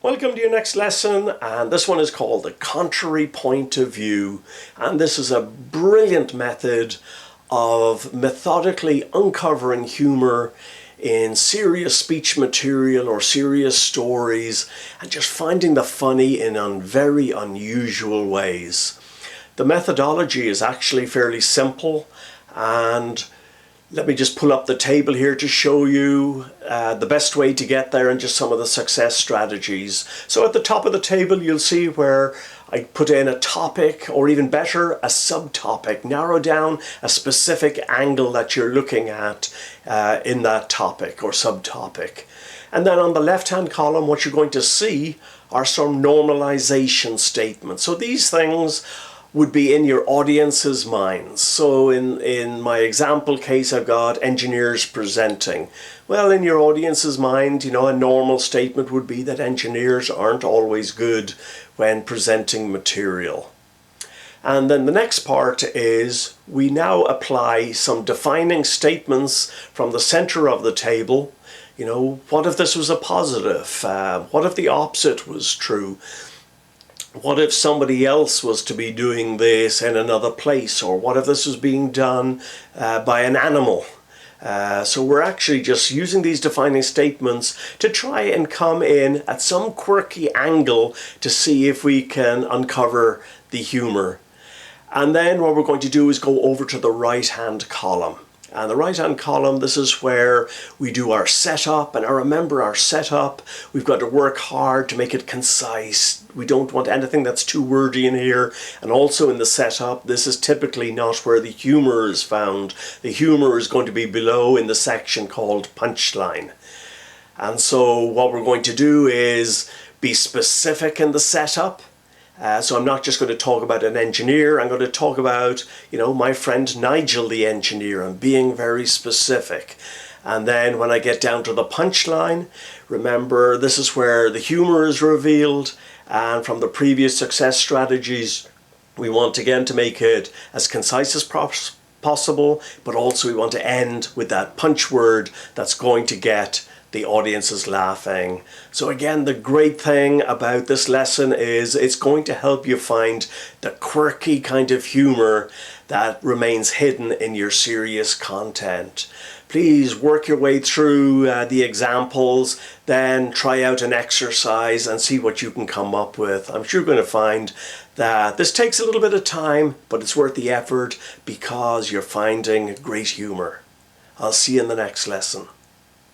Welcome to your next lesson, and this one is called the contrary point of view, and this is a brilliant method of methodically uncovering humor in serious speech material or serious stories and just finding the funny in very unusual ways. The methodology is actually fairly simple, and let me just pull up the table here to show you the best way to get there and just some of the success strategies. So at the top of the table you'll see where I put in a topic, or even better, a subtopic. Narrow down a specific angle that you're looking at in that topic or subtopic. And then on the left-hand column what you're going to see are some normalization statements. So these things would be in your audience's minds. So in my example case, I've got engineers presenting. Well, in your audience's mind, a normal statement would be that engineers aren't always good when presenting material. And then the next part is we now apply some defining statements from the center of the table. What if this was a positive? What if the opposite was true? What if somebody else was to be doing this in another place? Or what if this was being done by an animal? So we're actually just using these defining statements to try and come in at some quirky angle to see if we can uncover the humor. And then what we're going to do is go over to the right-hand column. And the right-hand column, this is where we do our setup. And now remember, our setup, we've got to work hard to make it concise. We don't want anything that's too wordy in here. And also in the setup, this is typically not where the humor is found. The humor is going to be below in the section called punchline. And so what we're going to do is be specific in the setup. So I'm not just going to talk about an engineer, I'm going to talk about, my friend Nigel the engineer. I'm being very specific. And then when I get down to the punchline, remember this is where the humor is revealed, and from the previous success strategies, we want again to make it as concise as possible, but also we want to end with that punch word that's going to get the audience is laughing. So again, the great thing about this lesson is it's going to help you find the quirky kind of humor that remains hidden in your serious content. Please work your way through the examples, then try out an exercise and see what you can come up with. I'm sure you're going to find that this takes a little bit of time, but it's worth the effort because you're finding great humor. I'll see you in the next lesson.